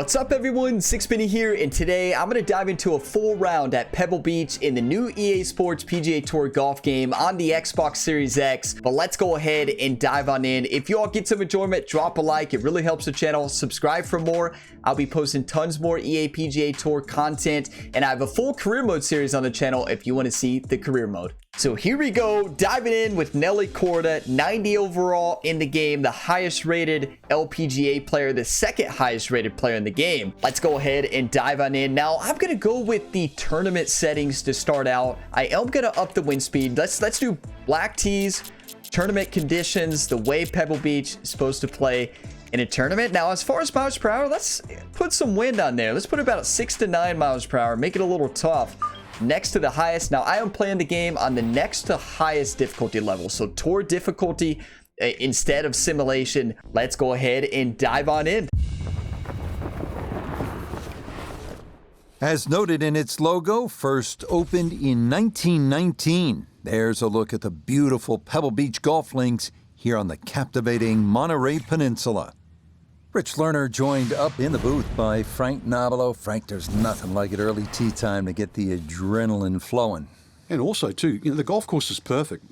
What's up everyone, Sixpenny here, and today I'm going to dive into a full round at Pebble Beach in the new EA Sports PGA Tour golf game on the Xbox Series X. But let's go ahead and dive on in. If you all get some enjoyment, drop a like, it really helps the channel. Subscribe for more. I'll be posting tons more EA PGA Tour content, and I have a full career mode series on the channel if you want to see the career mode. So here we go, diving in with Nelly Korda, 90 overall in the game, the highest rated LPGA player, the second highest rated player in the game. Let's go ahead and dive on in. Now, I'm going to go with the tournament settings to start out. I am going to up the wind speed. Let's do black tees, tournament conditions, the way Pebble Beach is supposed to play in a tournament. Now, as far as miles per hour, let's put some wind on there. Let's put about 6 to 9 miles per hour, make it a little tough. Next to the highest. Now I am playing the game on the next to highest difficulty level, so tour difficulty instead of simulation. Let's go ahead and dive on in. As noted in its logo, first opened in 1919. There's a look at the beautiful Pebble Beach golf links here on the captivating Monterey Peninsula. Rich Lerner joined up in the booth by Frank Nobilo. Frank, there's nothing like it early tee time to get the adrenaline flowing. And also, too, the golf course is perfect.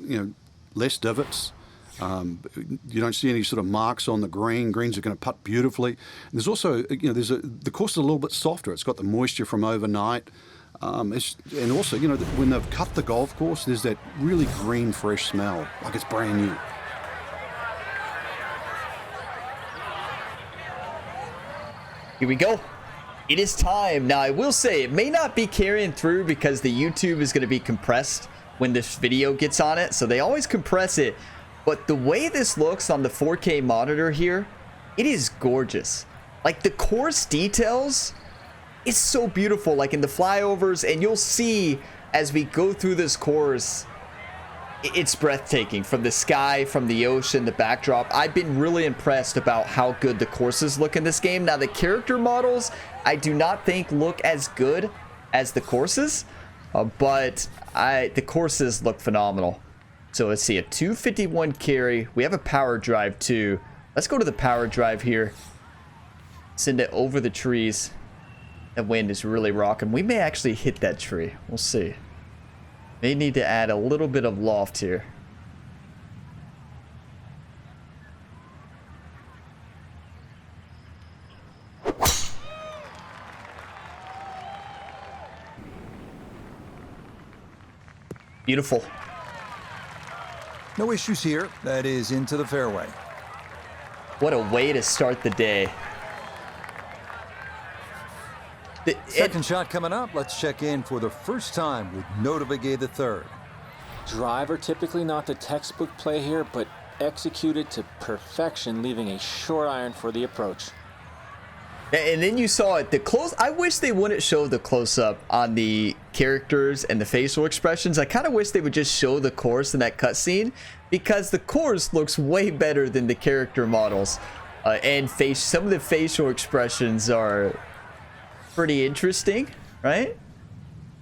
Less divots. You don't see any sort of marks on the green. Greens are going to putt beautifully. And there's also, the course is a little bit softer. It's got the moisture from overnight. And also, when they've cut the golf course, there's that really green, fresh smell, like it's brand new. Here we go. It is time. Now, I will say it may not be carrying through because the YouTube is going to be compressed when this video gets on it. So they always compress it. But the way this looks on the 4K monitor here, it is gorgeous. Like the course details, it's so beautiful. Like in the flyovers, and you'll see as we go through this course, it's breathtaking from the sky, from the ocean, the backdrop. I've been really impressed about how good the courses look in this game. Now, the character models, I do not think look as good as the courses, but the courses look phenomenal. So let's see, a 251 carry. We have a power drive too. Let's go to the power drive here. Send it over the trees. The wind is really rocking. We may actually hit that tree. We'll see. May need to add a little bit of loft here. Beautiful. No issues here. That is into the fairway. What a way to start the day. Second shot coming up. Let's check in for the first time with Notavigay III. Driver typically not the textbook play here, but executed to perfection, leaving a short iron for the approach. And then you saw it, the close. I wish they wouldn't show the close-up on the characters and the facial expressions. I kind of wish they would just show the course in that cutscene, because the course looks way better than the character models. And some of the facial expressions are pretty interesting, right?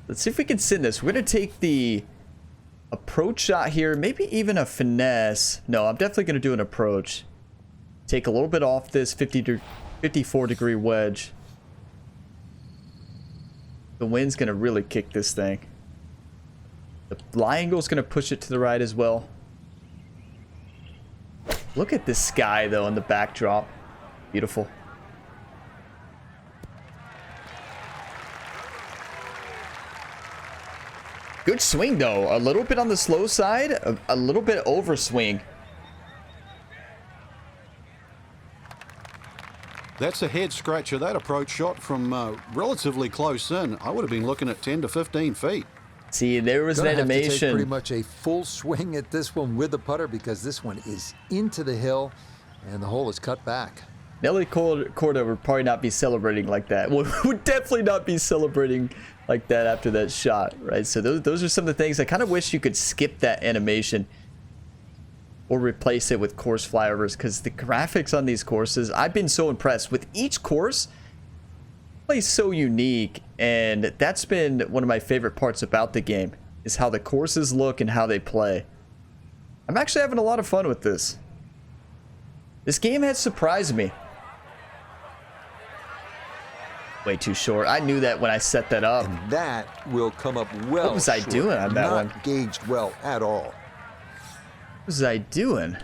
Let's see if we can send this. We're gonna take the approach shot here, maybe even a finesse. No, I'm definitely gonna do an approach. Take a little bit off this 54 degree wedge. The wind's gonna really kick this thing. The lie angle is gonna push it to the right as well. Look at this sky though in the backdrop. Beautiful. Good swing though, a little bit on the slow side, a little bit overswing. That's a head scratcher, that approach shot from relatively close in. I would have been looking at 10 to 15 feet. See, there was an Have to take animation. pretty much a full swing at this one with the putter, because this one is into the hill and the hole is cut back. Nelly Korda would probably not be celebrating like that. Would definitely not be celebrating like that after that shot, right? So those are some of the things I kind of wish you could skip that animation or replace it with course flyovers, because the graphics on these courses, I've been so impressed with each course. Plays so unique, and that's been one of my favorite parts about the game, is how the courses look and how they play. I'm actually having a lot of fun with this. This game has surprised me. Way too short. I knew that when I set that up. And that will come up well. What was I doing on that one? Not gauged well at all. What was I doing?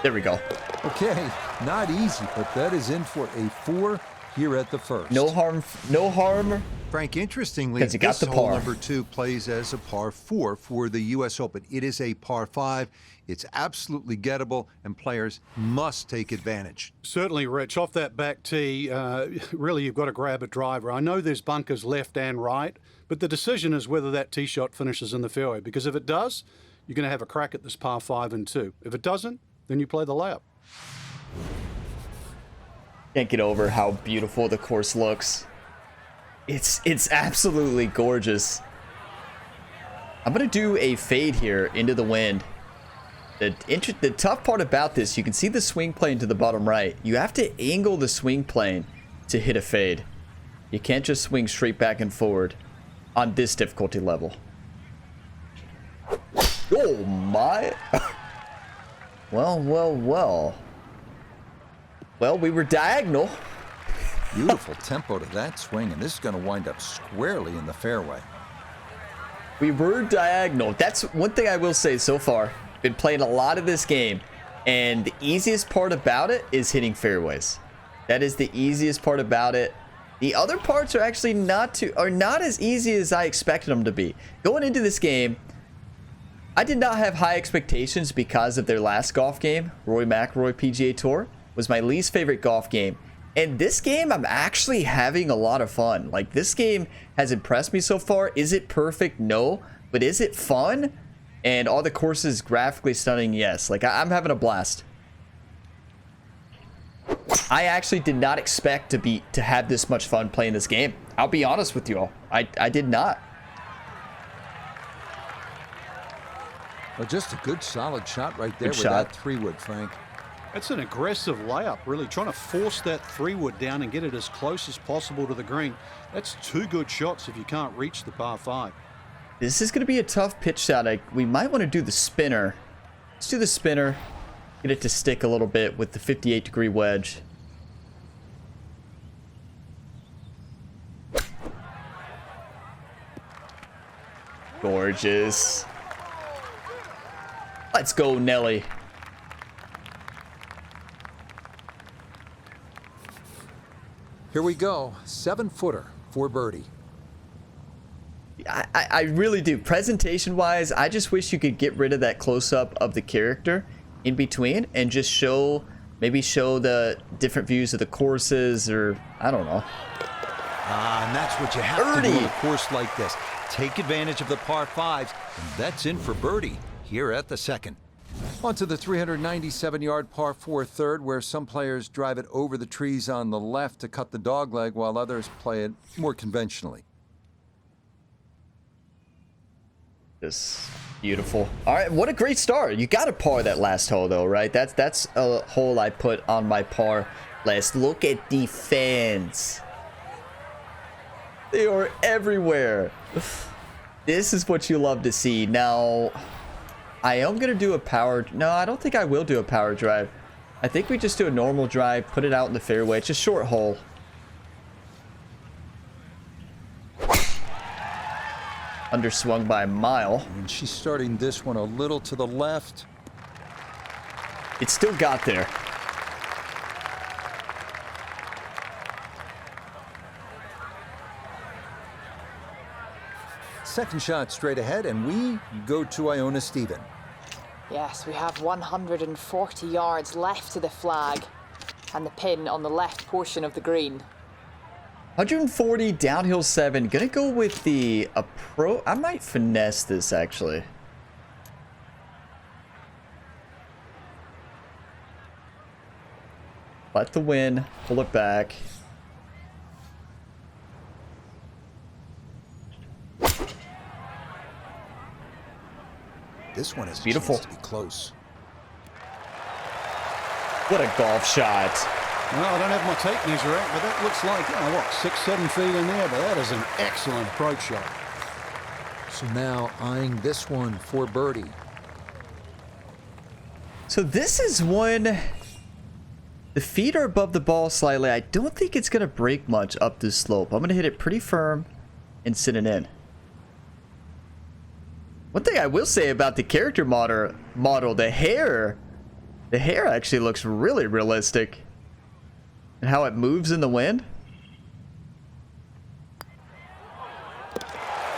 There we go. Okay, not easy, but that is in for a 4 here at the first. No harm. No harm. Frank, interestingly, 'Cause you got this the hole par. number 2 plays as a par 4 for the U.S. Open. It is a par 5. It's absolutely gettable, and players must take advantage. Certainly, Rich. Off that back tee, really you've got to grab a driver. I know there's bunkers left and right, but the decision is whether that tee shot finishes in the fairway. Because if it does, you're going to have a crack at this par 5 and 2. If it doesn't, then you play the layup. Can't get over how beautiful the course looks. It's absolutely gorgeous. I'm gonna do a fade here into the wind. The tough part about this, you can see the swing plane to the bottom right. You have to angle the swing plane to hit a fade. You can't just swing straight back and forward on this difficulty level. Oh my. Well, we were diagonal. Beautiful tempo to that swing, and this is going to wind up squarely in the fairway. We were diagonal. That's one thing I will say so far. Been playing a lot of this game, and the easiest part about it is hitting fairways. That is the easiest part about it. The other parts are actually not as easy as I expected them to be. Going into this game, I did not have high expectations because of their last golf game. Rory McIlroy PGA Tour was my least favorite golf game. And this game, I'm actually having a lot of fun. Like, this game has impressed me so far. Is it perfect? No. But is it fun? And all the courses graphically stunning? Yes. Like, I'm having a blast. I actually did not expect to have this much fun playing this game. I'll be honest with you all. I did not. Well, just a good solid shot right there Good with shot. that 3-wood, Frank. That's an aggressive layup, really, trying to force that 3-wood down and get it as close as possible to the green. That's 2 good shots if you can't reach the par 5. This is going to be a tough pitch shot. We might want to do the spinner. Let's do the spinner. Get it to stick a little bit with the 58-degree wedge. Gorgeous. Let's go, Nelly. Here we go. 7-footer for birdie. I really do. Presentation-wise, I just wish you could get rid of that close-up of the character in between and just maybe show the different views of the courses, or I don't know. And that's what you have to do on a course like this. Take advantage of the par 5s, and that's in for birdie here at the second. On to the 397-yard par 4 third, where some players drive it over the trees on the left to cut the dogleg, while others play it more conventionally. This beautiful. All right, what a great start. You got to par that last hole, though, right? That's a hole I put on my par list. Look at the fans. They are everywhere. This is what you love to see. Now, I am going to do a power... No, I don't think I will do a power drive. I think we just do a normal drive, put it out in the fairway. It's a short hole. Underswung by a mile. And she's starting this one a little to the left. It still got there. Second shot straight ahead, and we go to Iona Stephen. Yes, we have 140 yards left to the flag and the pin on the left portion of the green. 140, downhill 7. Gonna go with the approach. I might finesse this, actually. Let the wind pull it back. This one is beautiful. To be close. What a golf shot. Well, I don't have my tape measure out, but that looks like, 6-7 feet in there, but that is an excellent approach shot. So now eyeing this one for birdie. So this is one... The feet are above the ball slightly. I don't think it's going to break much up this slope. I'm going to hit it pretty firm and sit it in. One thing I will say about the character model, the hair actually looks really realistic. And how it moves in the wind.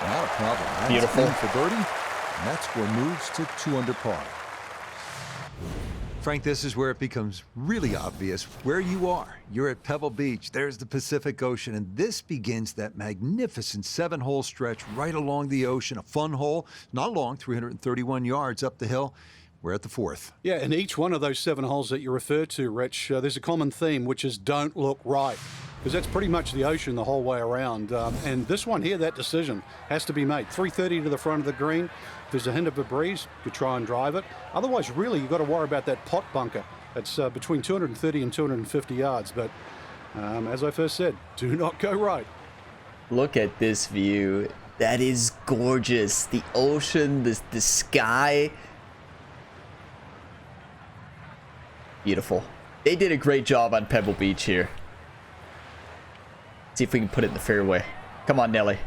Not a problem. That's Beautiful. in for birdie. And that score moves to 2 under par. Frank, this is where it becomes really obvious where you are. You're at Pebble Beach. There's the Pacific Ocean, and this begins that magnificent 7-hole stretch right along the ocean. A fun hole, not long, 331 yards up the hill. We're at the 4th. Yeah, and each one of those 7 holes that you refer to, Rich, there's a common theme, which is don't look right. Because that's pretty much the ocean the whole way around. And this one here, that decision has to be made. 330 to the front of the green. If there's a hint of a breeze, you try and drive it. Otherwise, really, you've got to worry about that pot bunker. It's between 230 and 250 yards. But as I first said, do not go right. Look at this view. That is gorgeous. The ocean, the sky. Beautiful. They did a great job on Pebble Beach here. See if we can put it in the fairway. Come on, Nelly.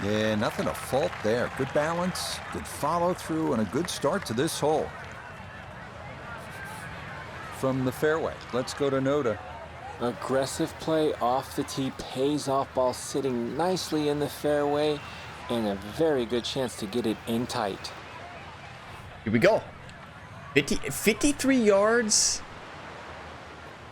Yeah, nothing to fault there. Good balance, good follow through, and a good start to this hole. From the fairway, let's go to Noda. Aggressive play off the tee pays off, ball sitting nicely in the fairway, and a very good chance to get it in tight. Here we go. 53 yards.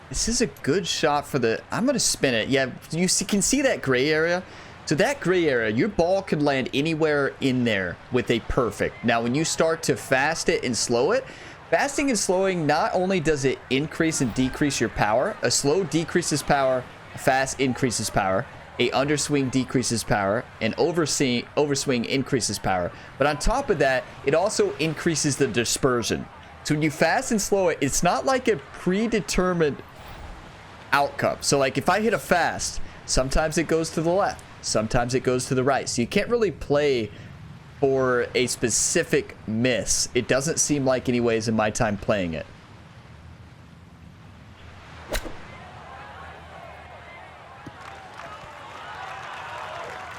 This is a good shot for the... I'm going to spin it. Yeah, you can see that gray area. So that gray area, your ball could land anywhere in there with a perfect. Now, when you start to fast it and slow it, fasting and slowing, not only does it increase and decrease your power, a slow decreases power, a fast increases power, a underswing decreases power, an overswing increases power. But on top of that, it also increases the dispersion. So when you fast and slow it, it's not like a predetermined outcome. So like if I hit a fast, sometimes it goes to the left, sometimes it goes to the right. So you can't really play for a specific miss. It doesn't seem like anyways in my time playing it.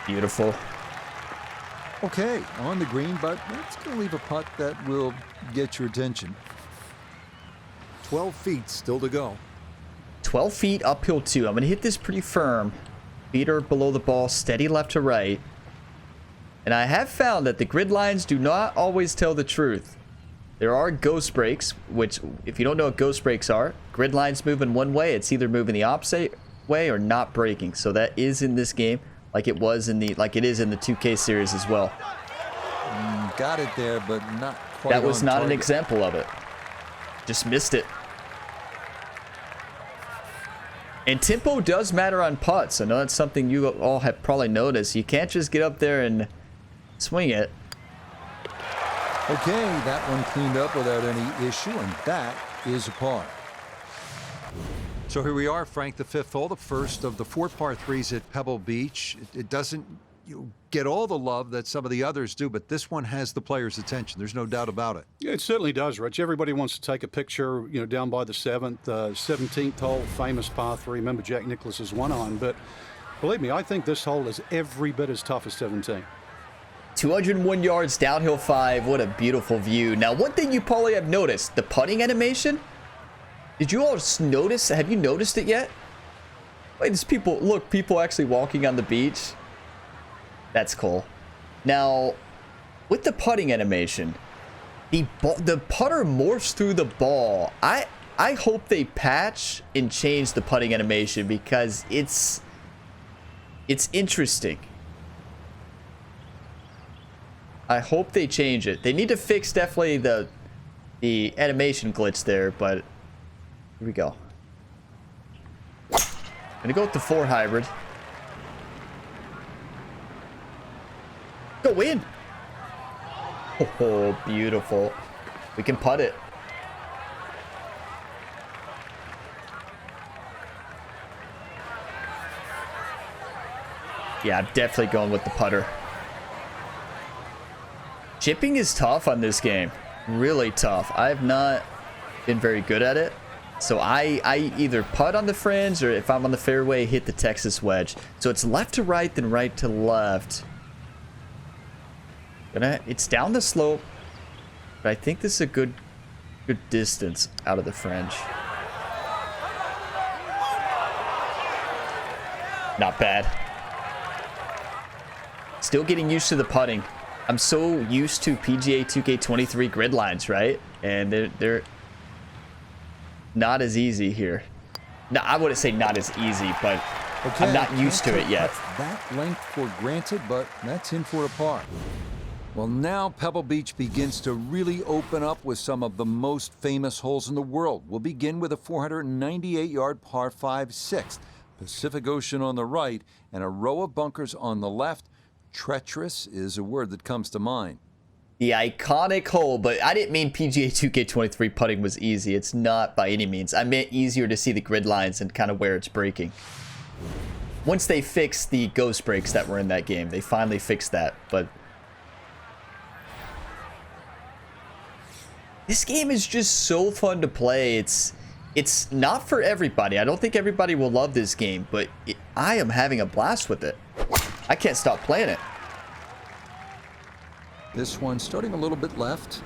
Beautiful. Okay, on the green, but it's going to leave a putt that will get your attention. 12 feet still to go. 12 feet uphill too. I'm going to hit this pretty firm. Feet are below the ball, steady left to right. And I have found that the grid lines do not always tell the truth. There are ghost breaks, which if you don't know what ghost breaks are, grid lines move in one way. It's either moving the opposite way or not breaking. So that is in this game, like it was in the, like it is in the 2K series as well. Got it there, but not quite. That was on not target. an example of it. Just missed it. And tempo does matter on putts. I know that's something you all have probably noticed. You can't just get up there and swing it. Okay, that one cleaned up without any issue, and that is a par. So here we are, Frank, the 5th hole, the first of the 4 par 3s at Pebble Beach. It doesn't get all the love that some of the others do, but this one has the players' attention. There's no doubt about it. Yeah, it certainly does, Rich. Everybody wants to take a picture, down by the 7th, 17th hole, famous par 3. Remember Jack Nicklaus's one on, but believe me, I think this hole is every bit as tough as 17. 201 yards, downhill 5. What a beautiful view. Now, one thing you probably have noticed, the putting animation. Did you all notice? Have you noticed it yet? Wait, there's people. Look, people actually walking on the beach. That's cool. Now, with the putting animation, the putter morphs through the ball. I hope they patch and change the putting animation because it's interesting. I hope they change it. They need to fix definitely the animation glitch there, but here we go. I'm gonna go with the 4 hybrid. Go in. Oh, beautiful. We can putt it. Yeah, I'm definitely going with the putter. Chipping is tough on this game. Really tough. I have not been very good at it. So I either putt on the fringe, or if I'm on the fairway, hit the Texas wedge. So it's left to right, then right to left. It's down the slope, but I think this is a good distance out of the fringe. Not bad. Still getting used to the putting. I'm so used to PGA 2K23 grid lines, right? And they're not as easy here. No, I wouldn't say not as easy, but Okay, I'm not used to it yet. That length for granted, but that's in for a par. Well, now Pebble Beach begins to really open up with some of the most famous holes in the world. We'll begin with a 498-yard par 5/6. Pacific Ocean on the right and a row of bunkers on the left. Treacherous is a word that comes to mind. The iconic hole, but I didn't mean PGA 2K23 putting was easy. It's not by any means. I meant easier to see the grid lines and kind of where it's breaking. Once they fixed the ghost breaks that were in that game, they finally fixed that. But this game is just so fun to play. It's not for everybody. I don't think everybody will love this game, but I am having a blast with it. I can't stop playing it. This one starting a little bit left.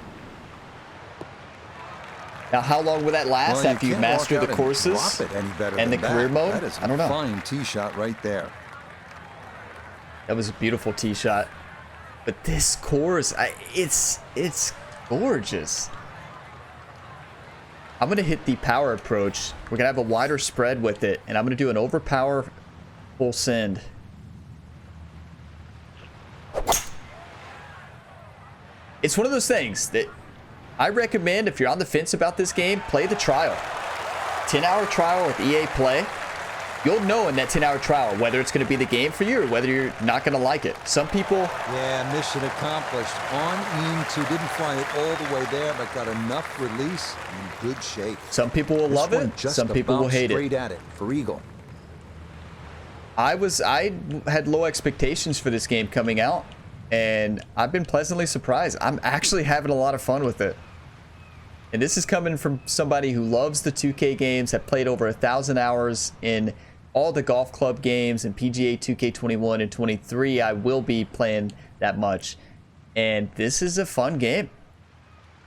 Now, how long will that last after you master the courses and the career mode? That is I don't know. a fine tee shot right there. That was a beautiful tee shot. But this course, it's gorgeous. I'm going to hit the power approach. We're going to have a wider spread with it, and I'm going to do an overpower full send. It's one of those things that I recommend if you're on the fence about this game, play the trial. 10-hour trial with EA Play. You'll know in that 10-hour trial whether it's going to be the game for you or whether you're not going to like it. Some people... Yeah, mission accomplished. On into, didn't fly it all the way there, but got enough release in good shape. Some people will love it. Some people will hate it. Straight at it for Eagle. I had low expectations for this game coming out, and I've been pleasantly surprised. I'm actually having a lot of fun with it. And this is coming from somebody who loves the 2K games, have played over 1,000 hours in all the golf club games and PGA 2K21 and 23. I will be playing that much. And this is a fun game.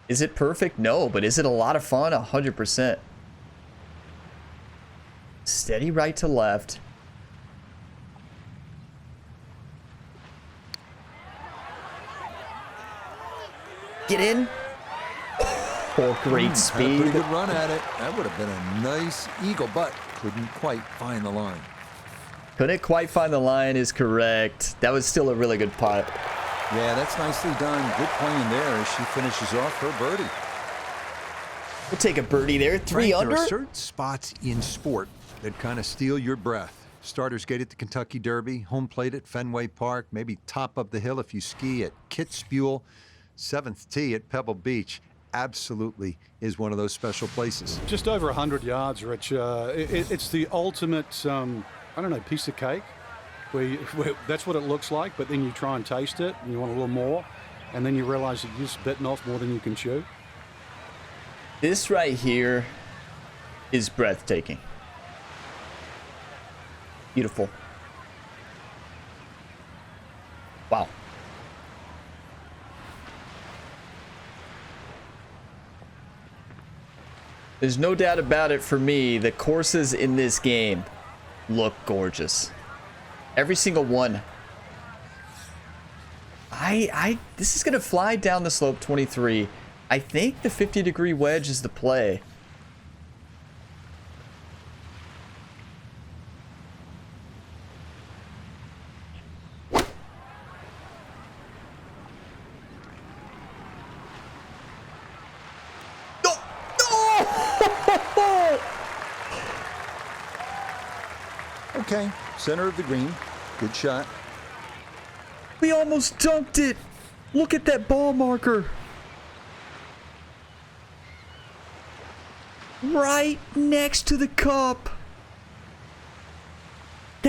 Is it perfect? No, but is it a lot of fun? 100%. Steady right to left. Get in. Oh, great speed. Had a pretty good run at it. That would have been a nice eagle, but couldn't quite find the line. Couldn't quite find the line is correct. That was still a really good putt. Yeah, that's nicely done. Good playing there as she finishes off her birdie. We'll take a birdie there. Three Frank, under. there are certain spots in sport that kind of steal your breath. Starters Gate at the Kentucky Derby, home plate at Fenway Park, maybe top of the hill if you ski at Kitzbühel, 7th tee at Pebble Beach. Absolutely is one of those special places. Just over 100 yards, Rich. It's the ultimate, I don't know, piece of cake. Where that's what it looks like, but then you try and taste it, and you want a little more, and then you realize that you're just bitten off more than you can chew. This right here is breathtaking. Beautiful. Wow. There's no doubt about it for me, the courses in this game look gorgeous. Every single one. This is going to fly down the slope 23. I think the 50-degree wedge is the play. Okay, center of the green. Good shot. We almost dunked it. Look at that ball marker. Right next to the cup.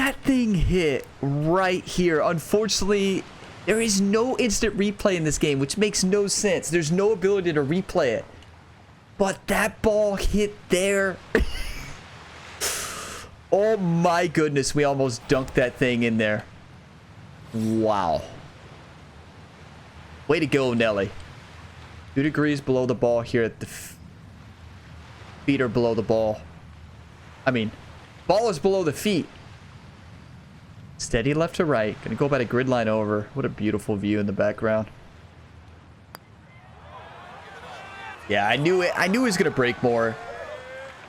that thing hit right here. Unfortunately, there is no instant replay in this game, which makes no sense. There's no ability to replay it. But that ball hit there. Oh my goodness, we almost dunked that thing in there. Wow. Way to go, Nelly. 2 degrees below the ball here at the feet are below the ball. I mean, ball is below the feet. Steady left to right. Gonna go by the grid line over. What a beautiful view in the background. Yeah, I knew it. I knew he was gonna break more.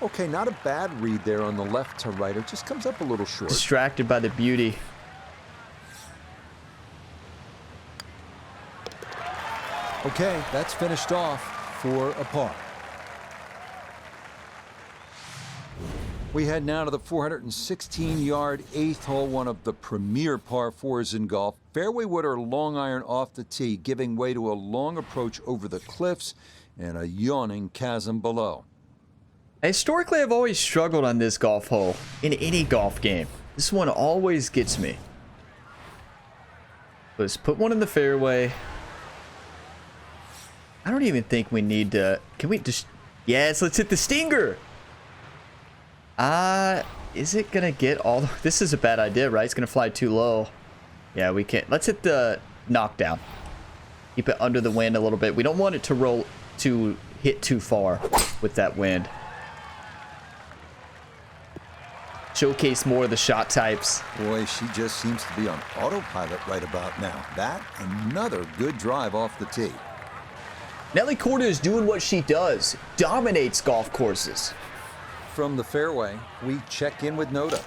Okay, not a bad read there on the left to right. It just comes up a little short. Distracted by the beauty. Okay, that's finished off for a par. We head now to the 416-yard 8th hole, one of the premier par 4s in golf. Fairway wood or long iron off the tee, giving way to a long approach over the cliffs and a yawning chasm below. Historically, I've always struggled on this golf hole in any golf game. This one always gets me. Let's put one in the fairway. I don't even think we need to... Can we just... Yes, let's hit the stinger. Is it gonna get all the... This is a bad idea, right? It's gonna fly too low. Yeah, we can't. Let's hit the knockdown. Keep it under the wind a little bit. We don't want it to roll to hit too far with that wind. Showcase more of the shot types. Boy, she just seems to be on autopilot right about now. That, another good drive off the tee. Nelly Korda is doing what she does. Dominates golf courses. From the fairway, we check in with Noda.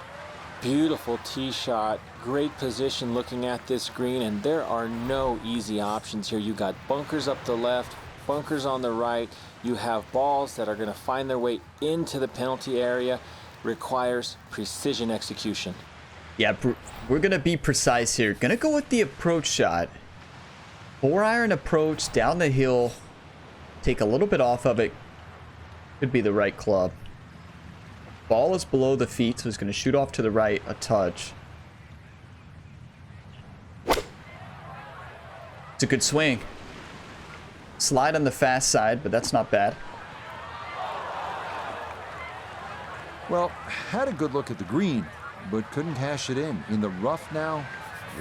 Beautiful tee shot, great position looking at this green, and there are no easy options here. You got bunkers up the left, bunkers on the right. You have balls that are going to find their way into the penalty area. Requires precision execution. Yeah, we're going to be precise here. Going to go with the approach shot. 4-iron approach down the hill. Take a little bit off of it. Could be the right club. Ball is below the feet, so it's going to shoot off to the right a touch. It's a good swing. Slide on the fast side, but that's not bad. Well, had a good look at the green, but couldn't cash it in. In the rough now,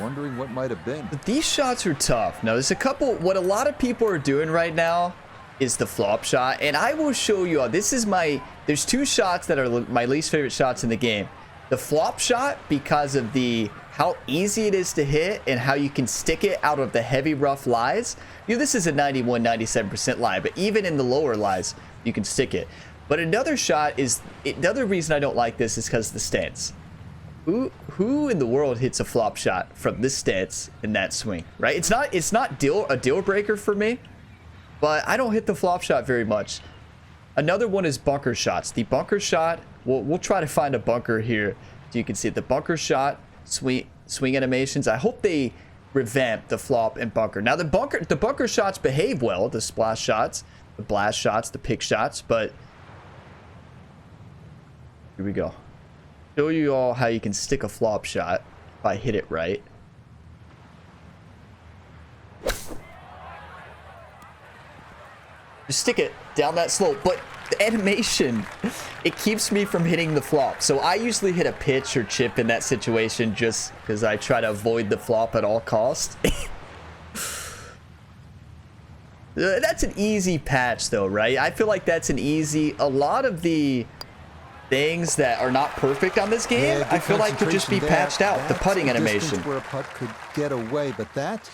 wondering what might have been. These shots are tough. Now, there's a couple... What a lot of people are doing right now is the flop shot, and I will show you all. This is my... There's 2 shots that are my least favorite shots in the game. The flop shot, because of the how easy it is to hit and how you can stick it out of the heavy rough lies. You know, this is a 91, 97% lie, but even in the lower lies, you can stick it. But another shot is... The other reason I don't like this is because of the stance. Who in the world hits a flop shot from this stance in that swing, right? It's not a deal breaker for me, but I don't hit the flop shot very much. Another one is bunker shots. The bunker shot, we'll try to find a bunker here so you can see it. The bunker shot, swing animations. I hope they revamp the flop and bunker. Now the bunker shots behave well, the splash shots, the blast shots, the pick shots, but here we go. Show you all how you can stick a flop shot if I hit it right. Just stick it down that slope, but the animation, it keeps me from hitting the flop. So I usually hit a pitch or chip in that situation just because I try to avoid the flop at all costs. That's an easy patch though, right? I feel like that's an easy... A lot of the things that are not perfect on this game, I feel like could just be patched out. The putting animation. Where a putt could get away, but that...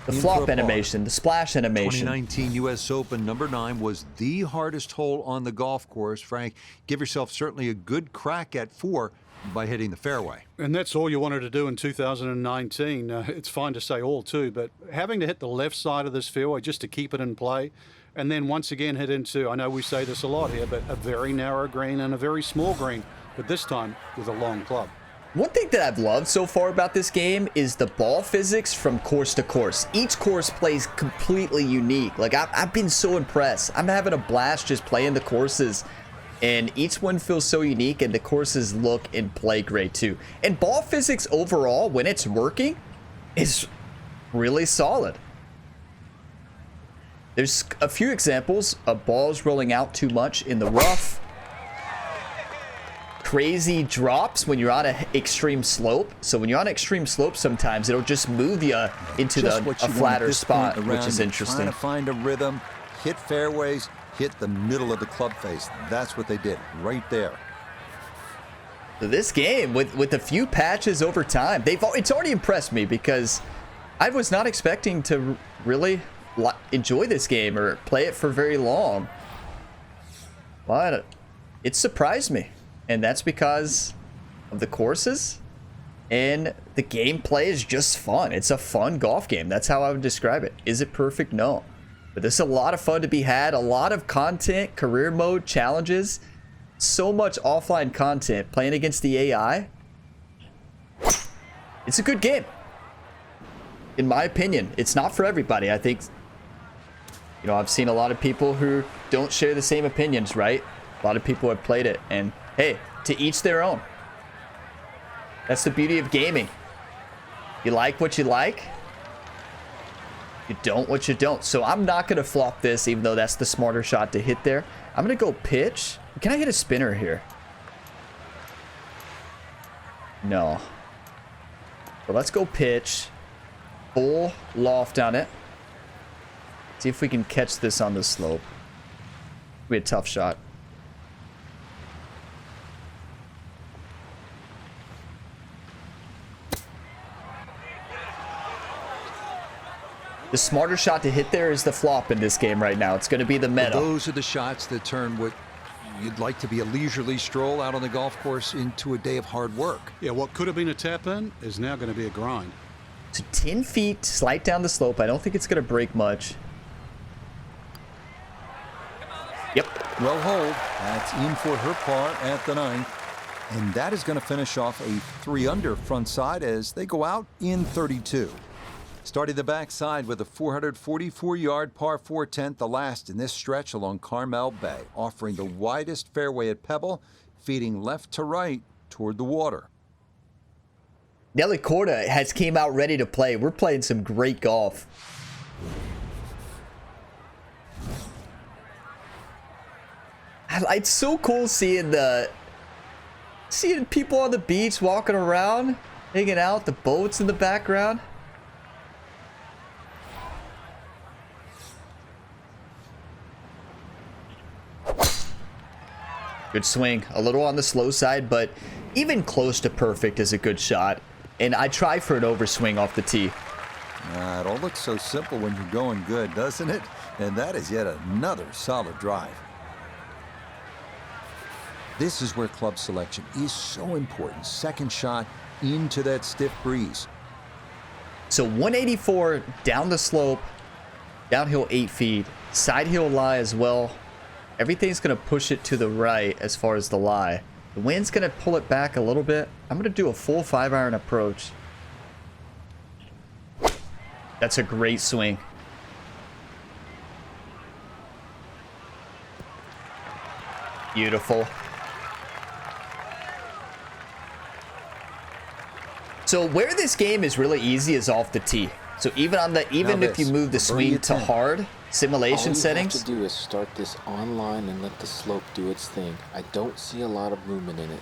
The flop animation, the splash animation. 2019 U.S. Open #9 was the hardest hole on the golf course. Frank, give yourself certainly a good crack at 4 by hitting the fairway. And that's all you wanted to do in 2019. It's fine to say all too, but having to hit the left side of this fairway just to keep it in play, and then once again hit into, I know we say this a lot here, but a very narrow green and a very small green, but this time with a long club. One thing that I've loved so far about this game is the ball physics from course to course. Each course plays completely unique. Like, I've been so impressed. I'm having a blast just playing the courses. And each one feels so unique, and the courses look and play great too. And ball physics overall, when it's working, is really solid. There's a few examples of balls rolling out too much in the rough. Crazy drops when you're on an extreme slope. So when you're on an extreme slope, sometimes it'll just move you into a flatter spot, which is interesting. Trying to find a rhythm, hit fairways, hit the middle of the club face. That's what they did right there. So this game, with a few patches over time, it's already impressed me because I was not expecting to really enjoy this game or play it for very long. But it surprised me. And that's because of the courses, and the gameplay is just fun. It's a fun golf game. That's how I would describe it. Is it perfect? No. But there's a lot of fun to be had, a lot of content, career mode, challenges, so much offline content playing against the AI. It's a good game. In my opinion, it's not for everybody. I think, you know, I've seen a lot of people who don't share the same opinions, right? A lot of people have played it, and hey, to each their own. That's the beauty of gaming. You like what you like. You don't what you don't. So I'm not going to flop this, even though that's the smarter shot to hit there. I'm going to go pitch. Can I hit a spinner here? No. But let's go pitch. Full loft on it. See if we can catch this on the slope. It'll be a tough shot. The smarter shot to hit there is the flop in this game right now. It's going to be the meta. Those are the shots that turn what you'd like to be a leisurely stroll out on the golf course into a day of hard work. Yeah, what could have been a tap in is now going to be a grind. So 10 feet, slight down the slope. I don't think it's going to break much. Yep. Well hold. That's in for her par at the 9th. And that is going to finish off a 3-under front side as they go out in 32. Starting the backside with a 444-yard par 4 10th, the last in this stretch along Carmel Bay, offering the widest fairway at Pebble, feeding left to right toward the water. Nelly Corda has came out ready to play. We're playing some great golf. It's so cool seeing people on the beach walking around, hanging out, the boats in the background. Good swing. A little on the slow side, but even close to perfect is a good shot. And I try for an overswing off the tee. It all looks so simple when you're going good, doesn't it? And that is yet another solid drive. This is where club selection is so important. Second shot into that stiff breeze. So 184 down the slope, downhill 8 feet, side hill lie as well. Everything's going to push it to the right as far as the lie. The wind's going to pull it back a little bit. I'm going to do a full 5-iron approach. That's a great swing. Beautiful. So where this game is really easy is off the tee. So even if you move the swing to hard simulation settings, all you have to do is start this online and let the slope do its thing. I don't see a lot of movement in it.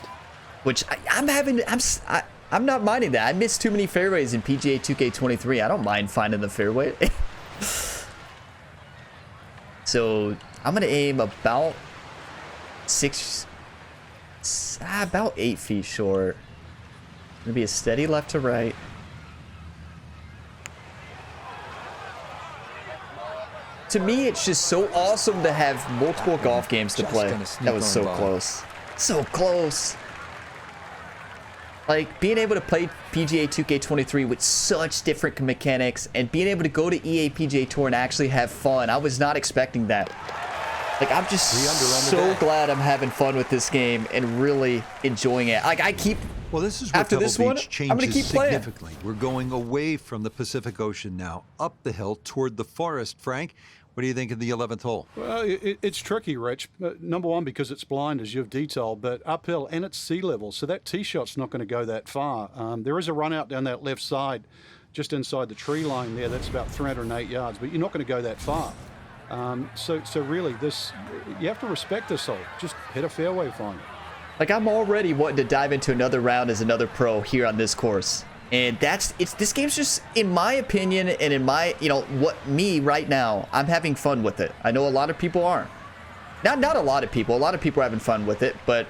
Which I'm not minding that. I missed too many fairways in PGA 2K23. I don't mind finding the fairway. So I'm gonna aim about about 8 feet short. Gonna be a steady left to right. To me, it's just so awesome to have multiple golf games to play. That was so close. So close. Like, being able to play PGA 2K23 with such different mechanics and being able to go to EA PGA Tour and actually have fun. I was not expecting that. Like, I'm just so glad I'm having fun with this game and really enjoying it. Like, I keep... Well, this is where after Pebble this one, Beach I'm gonna keep changes playing. significantly. We're going away from the Pacific Ocean now, up the hill toward the forest, Frank, What do you think of the 11th hole? Well, it's tricky, Rich. Number one, because it's blind, as you've detailed, but uphill and it's sea level, so that tee shot's not going to go that far. There is a run out down that left side, just inside the tree line there. That's about 308 yards, but you're not going to go that far. So really, you have to respect this hole. Just hit a fairway finder. Like, I'm already wanting to dive into another round as another pro here on this course. And this game's just, in my opinion, and in my, right now, I'm having fun with it. I know a lot of people aren't. Not a lot of people. A lot of people are having fun with it, but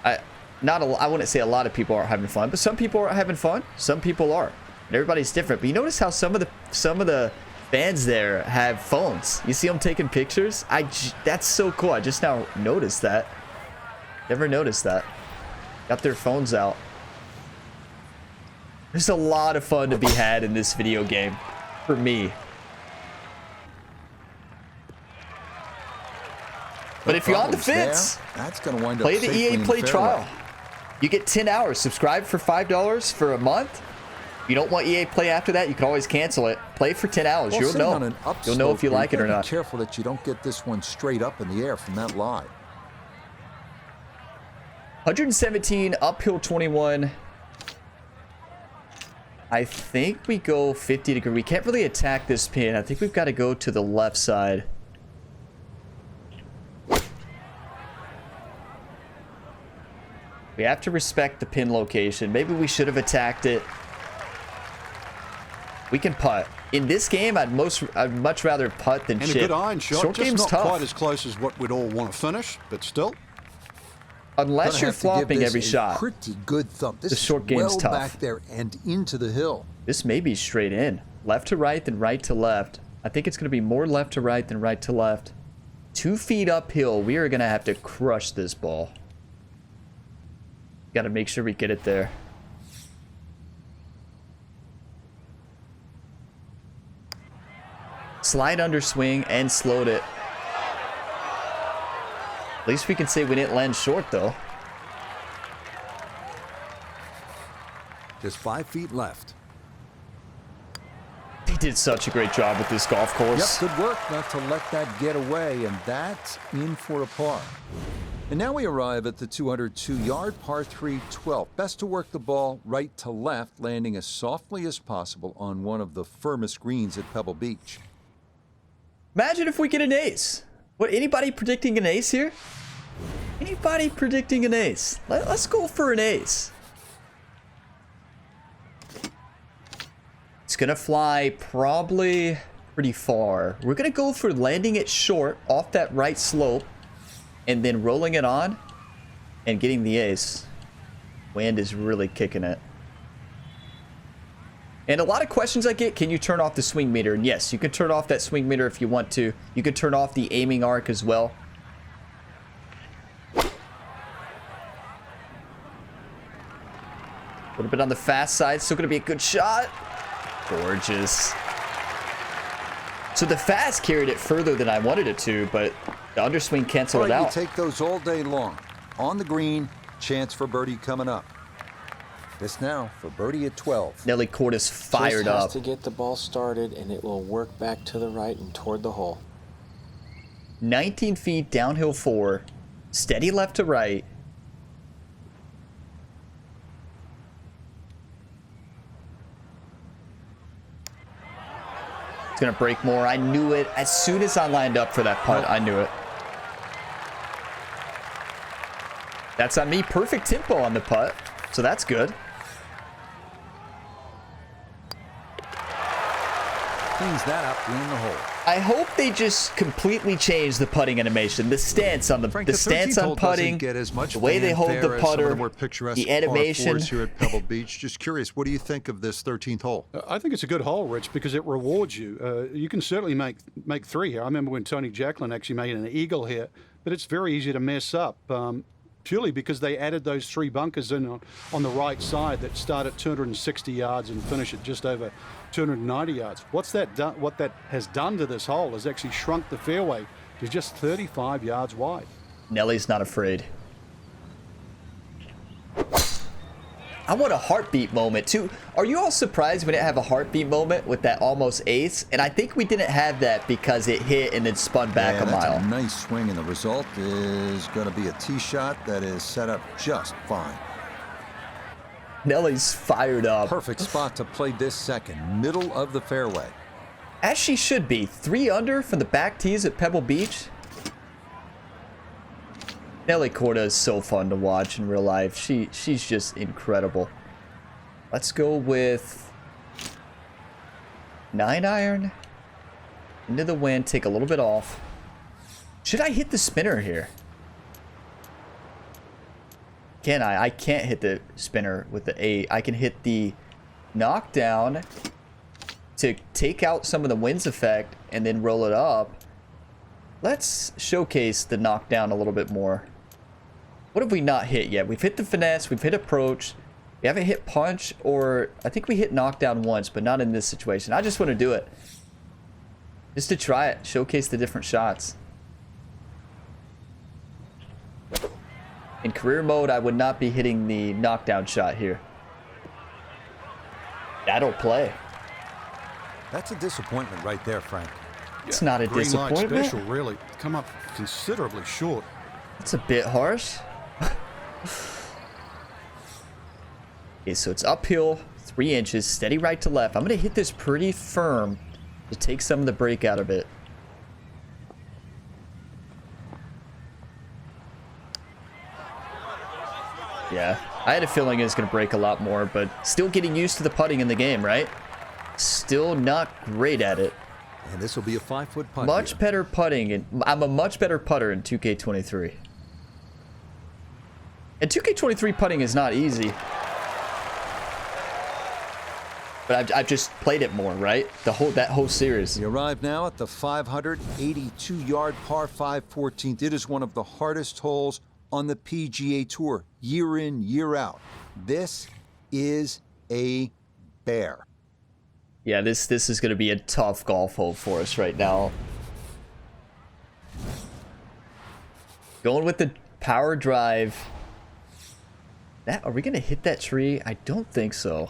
I wouldn't say a lot of people aren't having fun, but some people are having fun. Some people are. And everybody's different. But you notice how some of the fans there have phones. You see them taking pictures? That's so cool. I just now noticed that. Never noticed that. Got their phones out. There's a lot of fun to be had in this video game, for me. But if you're on the fence, that's going to wind up play the safely EA in Play the trial. fairway. You get 10 hours. Subscribe for $5 for a month. If you don't want EA Play after that, you can always cancel it. Play for 10 hours. Well, You'll sitting know. on an You'll know if you upslope, like it or gotta not. Be careful that you don't get this one straight up in the air from that lie. 117, uphill 21. I think we go 50 degree. We can't really attack this pin. I think we've got to go to the left side. We have to respect the pin location. Maybe we should have attacked it. We can putt. In this game, I'd much rather putt than And chip. a good iron shot. Short Just game's not tough. quite as close as what we'd all want to finish, but still. Unless Gonna you're have to give flopping this every a shot. Pretty good thump. This The short is game's well tough. back there and into the hill. This may be straight in. Left to right, then right to left. I think it's going to be more left to right than right to left. 2 feet uphill. We are going to have to crush this ball. Got to make sure we get it there. Slide under swing and slowed it. At least we can say we didn't land short, though. Just 5 feet left. They did such a great job with this golf course. Yep, good work not to let that get away, and that's in for a par. And now we arrive at the 202-yard par 3 12th. Best to work the ball right to left, landing as softly as possible on one of the firmest greens at Pebble Beach. Imagine if we get an ace. What, anybody predicting an ace here? Anybody predicting an ace? Let's go for an ace. It's gonna fly probably pretty far. We're gonna go for landing it short off that right slope and then rolling it on and getting the ace. Wind is really kicking it. And a lot of questions I get, can you turn off the swing meter? And yes, you can turn off that swing meter if you want to. You can turn off the aiming arc as well. A little bit on the fast side, still gonna be a good shot. Gorgeous. So the fast carried it further than I wanted it to, but the underswing canceled it All right, out. you take those all day long. On the green, chance for birdie coming up. This now for birdie at 12. Nelly Cordes fired Just has up. to get the ball started, and it will work back to the right and toward the hole. 19 feet downhill 4. Steady left to right. It's gonna break more. I knew it. As soon as I lined up for that putt, I knew it. That's on me. Perfect tempo on the putt. So that's good. Cleans that up in the hole. I hope they just completely change the putting animation. The stance on Frank, the stance 13th on hole doesn't putting, get as much the way they hold fanfare the as some of putter, more picturesque the par animation. fours here at Pebble Beach. Just curious, what do you think of this 13th hole? I think it's a good hole, Rich, because it rewards you. You can certainly make 3 here. I remember when Tony Jacklin actually made an eagle here, but it's very easy to mess up. Purely because they added those 3 bunkers in on the right side that start at 260 yards and finish at just over 290 yards. What that has done to this hole is actually shrunk the fairway to just 35 yards wide. Nelly's not afraid. I want a heartbeat moment too. Are you all surprised we didn't have a heartbeat moment with that almost ace? And I think we didn't have that because it hit and then spun back a mile. That's a nice swing, and the result is going to be a tee shot that is set up just fine. Nellie's fired up. Perfect spot to play this second, middle of the fairway. As she should be. 3 under from the back tees at Pebble Beach. Nelly Korda is so fun to watch in real life. She's just incredible. Let's go with 9 iron. Into the wind, take a little bit off. Should I hit the spinner here? Can I? I can't hit the spinner with the 8. I can hit the knockdown to take out some of the winds effect and then roll it up. Let's showcase the knockdown a little bit more. What have we not hit yet? We've hit the finesse, we've hit approach, we haven't hit punch, or I think we hit knockdown once, but not in this situation. I just want to do it. Just to try it, showcase the different shots. In career mode, I would not be hitting the knockdown shot here. That'll play. That's a disappointment right there, Frank. It's not a Green light disappointment. special, really. Come up considerably short. It's a bit harsh. Okay, so it's uphill, 3 inches, steady right to left. I'm going to hit this pretty firm to take some of the break out of it. Yeah, I had a feeling it was going to break a lot more, but still getting used to the putting in the game, right? Still not great at it. And this will be a 5-foot putt. Much here. better putting, and I'm a much better putter in 2K23. And 2K23 putting is not easy. But I've just played it more, right? That whole series. We arrive now at the 582-yard par 5 14th. It is one of the hardest holes on the PGA Tour, year in, year out. This is a bear. Yeah, this is going to be a tough golf hole for us right now. Going with the power drive. Are we going to hit that tree? I don't think so.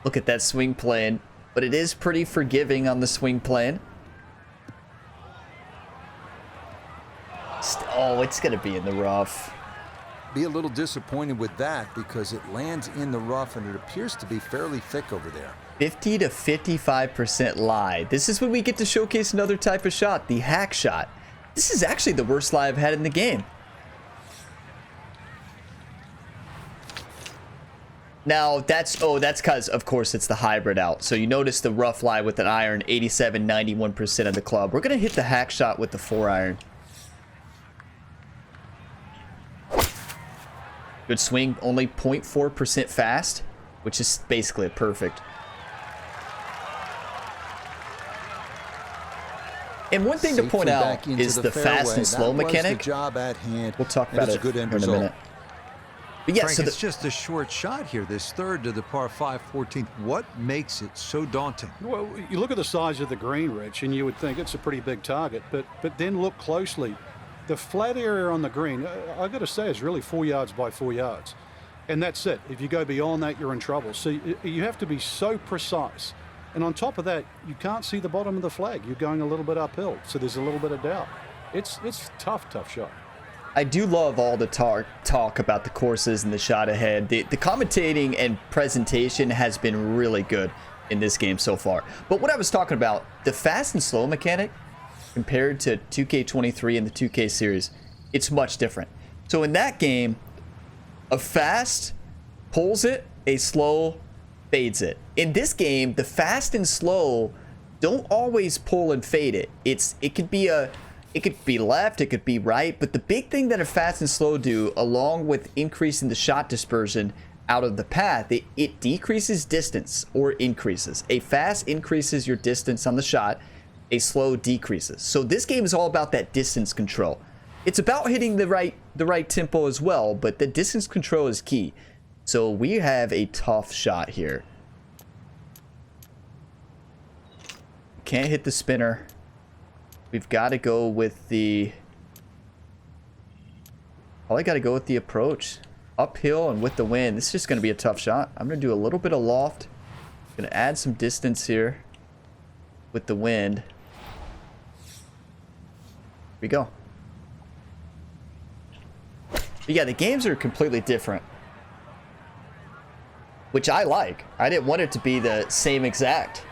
Look at that swing plane. But it is pretty forgiving on the swing plane. Oh, it's going to be in the rough. Be a little disappointed with that because it lands in the rough and it appears to be fairly thick over there. 50 to 55% lie. This is when we get to showcase another type of shot, the hack shot. This is actually the worst lie I've had in the game. Now, that's because, of course, it's the hybrid out. So you notice the rough lie with an iron, 87, 91% of the club. We're going to hit the hack shot with the 4 iron. Good swing, only 0.4% fast, which is basically perfect. And one thing to point out is the fast and slow mechanic. Job at hand. We'll talk about it here in a minute. But yeah, Frank, so it's just a short shot here, this third to the par 5 14th. What makes it so daunting? Well, you look at the size of the green, Rich, and you would think it's a pretty big target, but then look closely. The flat area on the green, I've got to say, is really 4 yards by 4 yards. And that's it. If you go beyond that, you're in trouble. So you have to be so precise. And on top of that, you can't see the bottom of the flag. You're going a little bit uphill, so there's a little bit of doubt. It's tough shot. I do love all the talk about the courses and the shot ahead. The commentating and presentation has been really good in this game so far. But what I was talking about, the fast and slow mechanic compared to 2K23 and the 2K series, it's much different. So in that game, a fast pulls it, a slow fades it. In this game, the fast and slow don't always pull and fade it. It could be left, it could be right, but the big thing that a fast and slow do, along with increasing the shot dispersion out of the path, it decreases distance or increases. A fast increases your distance on the shot, a slow decreases. So this game is all about that distance control. It's about hitting the right tempo as well, but the distance control is key. So we have a tough shot here. Can't hit the spinner. We've got to go with the All I got to go with the approach. Uphill and with the wind. This is just going to be a tough shot. I'm going to do a little bit of loft. Going to add some distance here with the wind. Here we go. But yeah, the games are completely different, which I like. I didn't want it to be the same exact.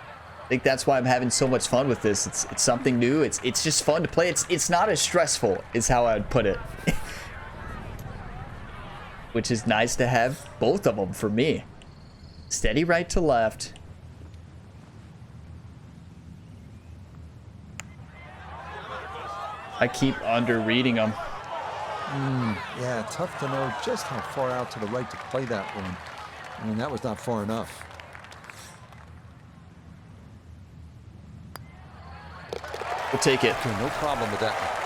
I think that's why I'm having so much fun with this. It's something new. It's just fun to play. It's not as stressful, is how I'd put it. Which is nice to have both of them for me. Steady right to left. I keep under reading them. Yeah, tough to know just how far out to the right to play that one. I mean, that was not far enough. We'll take it. Okay, no problem with that one.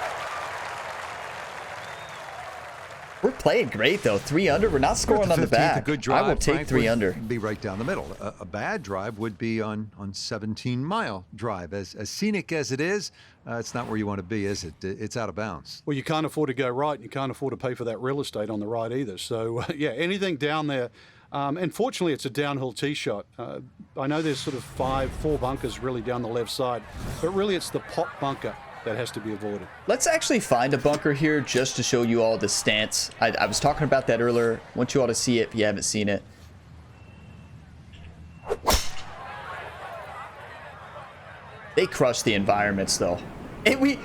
We're playing great though. 3 under. We're not scoring on the 15th, back. A good drive, I will take Frank, 3 would under. Be right down the middle. A bad drive would be on 17-mile drive. As scenic as it is, it's not where you want to be, is it? It's out of bounds. Well, you can't afford to go right, and you can't afford to pay for that real estate on the right either. So, yeah, anything down there. And fortunately, it's a downhill tee shot. I know there's sort of 4 bunkers really down the left side, but really it's the pot bunker that has to be avoided. Let's actually find a bunker here just to show you all the stance. I was talking about that earlier. I want you all to see it if you haven't seen it. They crush the environments though. And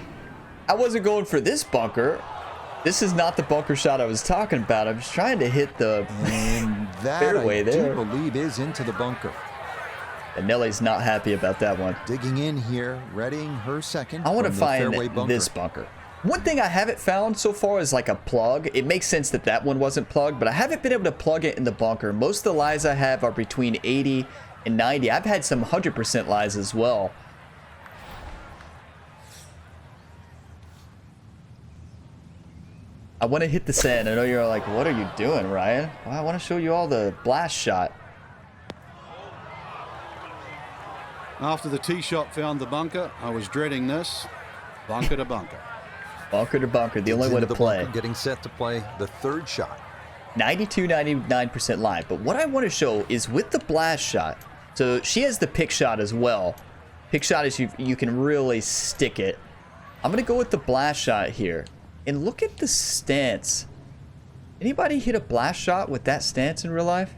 I wasn't going for this bunker. This is not the bunker shot I was talking about. I was trying to hit the fairway I there. do believe is into the bunker. And Nellie's not happy about that one. Digging in here, readying her second. I want to from the fairway find bunker. this bunker. One thing I haven't found so far is like a plug. It makes sense that that one wasn't plugged, but I haven't been able to plug it in the bunker. Most of the lies I have are between 80 and 90. I've had some 100% lies as well. I want to hit the sand. I know you're like, what are you doing, Ryan? Well, I want to show you all the blast shot. After the tee shot found the bunker, I was dreading this. Bunker to bunker. Bunker to bunker, the only way to Into the play. bunker, getting set to play the third shot. 92, 99% live. But what I want to show is with the blast shot. So she has the pick shot as well. Pick shot is you can really stick it. I'm going to go with the blast shot here. And look at the stance. Anybody hit a blast shot with that stance in real life?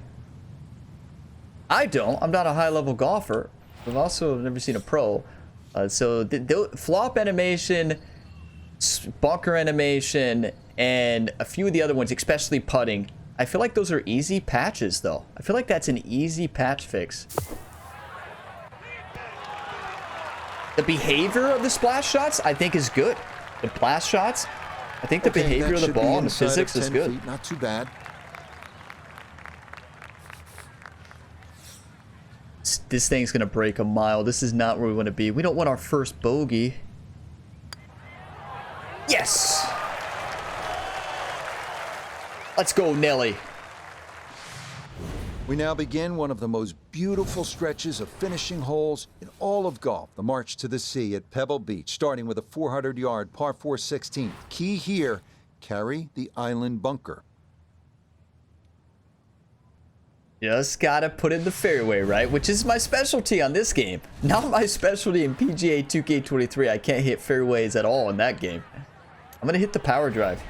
I don't. I'm not a high-level golfer. I've also never seen a pro. So the flop animation, bunker animation, and a few of the other ones, especially putting, I feel like those are easy patches, though. I feel like that's an easy patch fix. The behavior of the splash shots, I think, is good. The blast shots, I think the behavior of the ball and the physics is good. Feet, not too bad. This thing's going to break a mile. This is not where we want to be. We don't want our first bogey. Yes! Let's go, Nelly. We now begin one of the most beautiful stretches of finishing holes in all of golf, the March to the Sea at Pebble Beach, starting with a 400-yard par 4 16th. Key here, carry the island bunker. Just gotta put in the fairway, right? Which is my specialty on this game. Not my specialty in PGA 2K23. I can't hit fairways at all in that game. I'm gonna hit the power drive.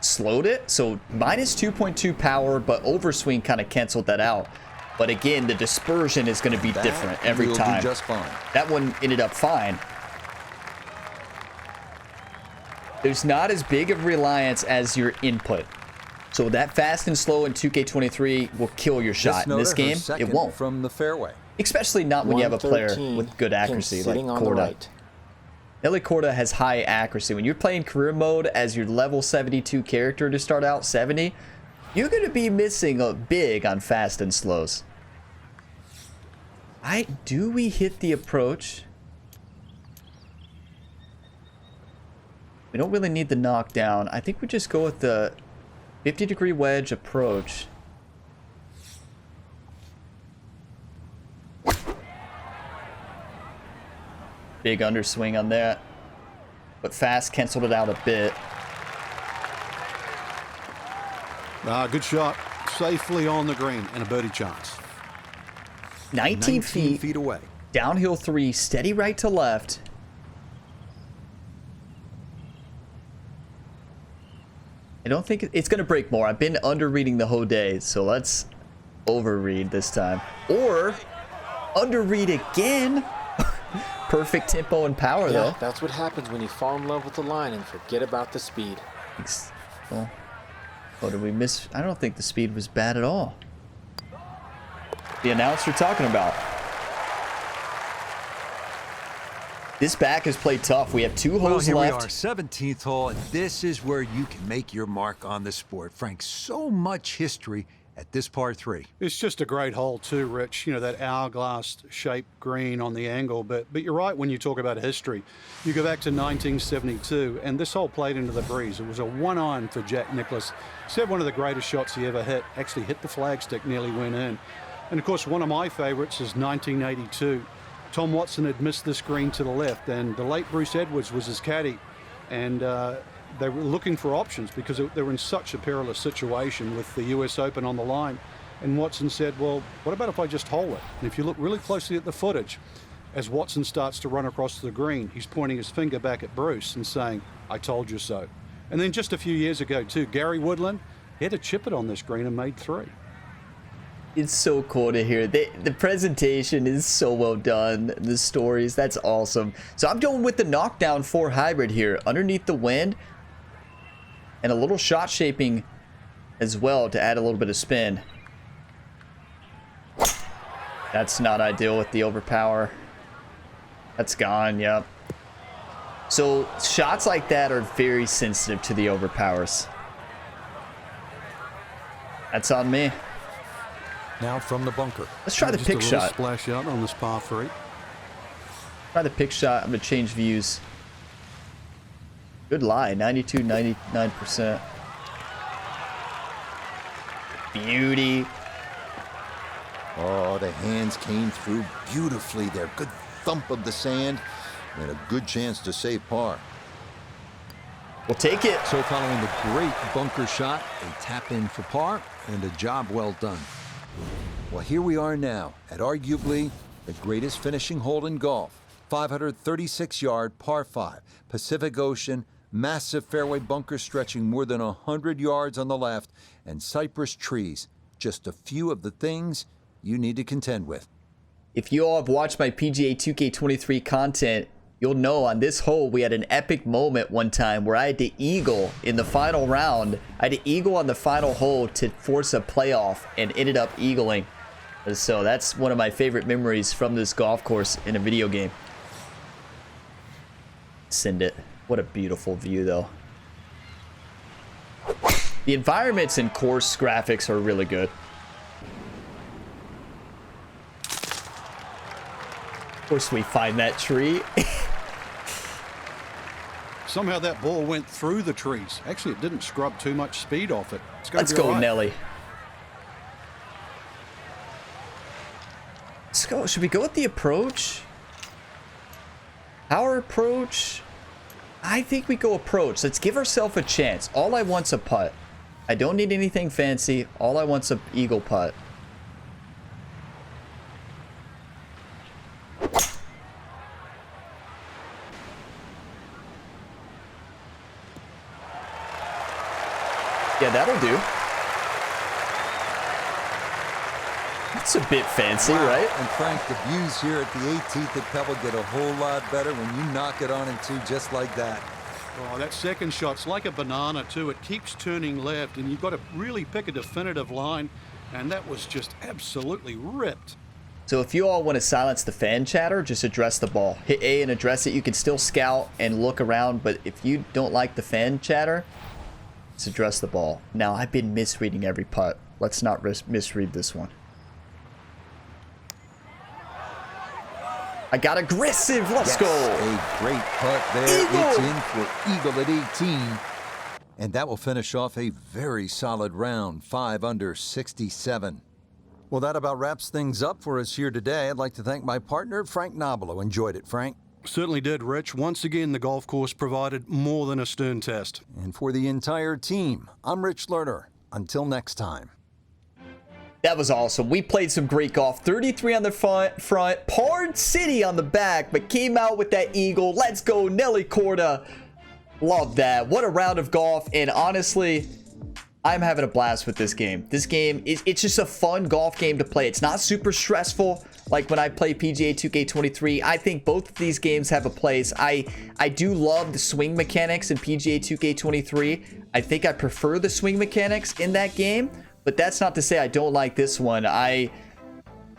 Slowed it, so minus 2.2 power, but overswing kind of canceled that out. But again, the dispersion is going to be different every will time. do just fine. That one ended up fine. There's not as big of reliance as your input. So that fast and slow in 2K23 will kill your shot. In this game, it won't. From the fairway. Especially not when you have a player 113, with good accuracy like sitting on the Korda. right. Nelly Korda has high accuracy. When you're playing career mode as your level 72 character to start out, 70, you're going to be missing a big on fast and slows. Do we hit the approach? We don't really need the knockdown. I think we just go with the 50-degree wedge approach. Big underswing on that. But fast canceled it out a bit. Good shot. Safely on the green and a birdie chance. 19 feet away. Downhill 3, steady right to left. I don't think it's going to break more. I've been under-reading the whole day, so let's over-read this time. Or under-read again. Perfect tempo and power, though. That's what happens when you fall in love with the line and forget about the speed. Well, what did we miss? I don't think the speed was bad at all. The announcer talking about. This back has played tough. We have 2 holes here left. we are, 17th hole, and this is where you can make your mark on the sport. Frank, so much history at this par 3. It's just a great hole too, Rich. You know, that hourglass-shaped green on the angle. But you're right when you talk about history. You go back to 1972, and this hole played into the breeze. It was a 1-iron for Jack Nicklaus. Said one of the greatest shots he ever hit. Actually hit the flagstick, nearly went in. And of course, one of my favorites is 1982. Tom Watson had missed this green to the left, and the late Bruce Edwards was his caddy. And they were looking for options because they were in such a perilous situation with the US Open on the line. And Watson said, well, what about if I just hole it? And if you look really closely at the footage, as Watson starts to run across the green, he's pointing his finger back at Bruce and saying, I told you so. And then just a few years ago, too, Gary Woodland, he had to chip it on this green and made 3. It's so cool to hear. The presentation is so well done. The stories, that's awesome. So I'm going with the knockdown 4 hybrid here. Underneath the wind. And a little shot shaping as well to add a little bit of spin. That's not ideal with the overpower. That's gone, yep. So shots like that are very sensitive to the overpowers. That's on me. Now from the bunker. Let's try the Just pick a little shot. splash out on this par 3. Try the pick shot. I'm going to change views. Good lie. 92, 99%. Beauty. Oh, the hands came through beautifully there. Good thump of the sand and a good chance to save par. We'll take it. So following the great bunker shot, a tap in for par, and a job well done. Well, here we are now at arguably the greatest finishing hole in golf. 536-yard par 5, Pacific Ocean, massive fairway bunker stretching more than 100 yards on the left, and cypress trees. Just a few of the things you need to contend with. If you all have watched my PGA 2K23 content, you'll know on this hole we had an epic moment one time where I had to eagle in the final round. I had to eagle on the final hole to force a playoff and ended up eagling. So that's one of my favorite memories from this golf course in a video game. Send it. What a beautiful view though. The environments and course graphics are really good. Of course we find that tree. Somehow that ball went through the trees. Actually, it didn't scrub too much speed off it. Let's go, Nelly. Let's go. Should we go with the approach? Our approach? I think we go approach. Let's give ourselves a chance. All I want's a putt. I don't need anything fancy. All I want's a eagle putt. Yeah, that'll do. That's a bit fancy, right? And Frank, the views here at the 18th at Pebble get a whole lot better when you knock it on in 2 just like that. Oh, that second shot's like a banana, too. It keeps turning left, and you've got to really pick a definitive line, and that was just absolutely ripped. So if you all want to silence the fan chatter, just address the ball. Hit A and address it. You can still scout and look around, but if you don't like the fan chatter, just address the ball. Now, I've been misreading every putt. Let's not misread this one. I got aggressive. Let's go. A great putt there. Eagle. It's in for eagle at 18. And that will finish off a very solid round, 5 under 67. Well, that about wraps things up for us here today. I'd like to thank my partner, Frank Nobilo. Enjoyed it, Frank. Certainly did, Rich. Once again, the golf course provided more than a stern test. And for the entire team, I'm Rich Lerner. Until next time. That was awesome. We played some great golf. 33 on the front, Pard City on the back, but came out with that eagle. Let's go, Nelly Corda. Love that. What a round of golf. And honestly, I'm having a blast with this game. This game, it's just a fun golf game to play. It's not super stressful like when I play PGA 2K23. I think both of these games have a place. I do love the swing mechanics in PGA 2K23. I think I prefer the swing mechanics in that game, but that's not to say I don't like this one.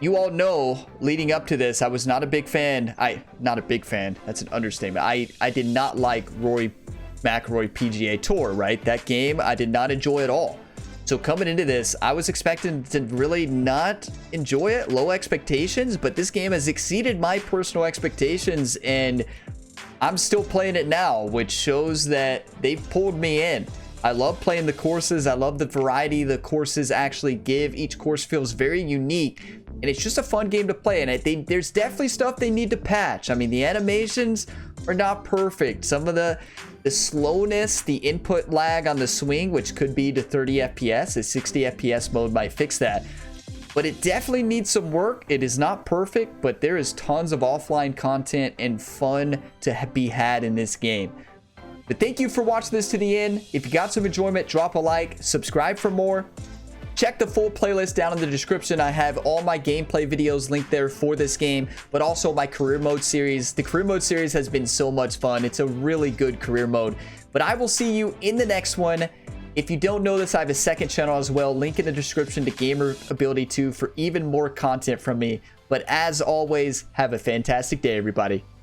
You all know, leading up to this, I was not a big fan. Not a big fan. That's an understatement. I did not like Rory McIlroy PGA Tour, right? That game, I did not enjoy at all. So coming into this, I was expecting to really not enjoy it. Low expectations, but this game has exceeded my personal expectations, and I'm still playing it now, which shows that they've pulled me in. I love playing the courses. I love the variety the courses actually give. Each course feels very unique, and it's just a fun game to play. And there's definitely stuff they need to patch. I mean, the animations are not perfect. Some of the slowness, the input lag on the swing, which could be to 30 FPS, a 60 FPS mode might fix that. But it definitely needs some work. It is not perfect, but there is tons of offline content and fun to be had in this game. But thank you for watching this to the end. If you got some enjoyment, drop a like, subscribe for more. Check the full playlist down in the description. I have all my gameplay videos linked there for this game, but also my career mode series. The career mode series has been so much fun. It's a really good career mode. But I will see you in the next one. If you don't know this, I have a second channel as well. Link in the description to Gamer Ability 2 for even more content from me. But as always, have a fantastic day, everybody.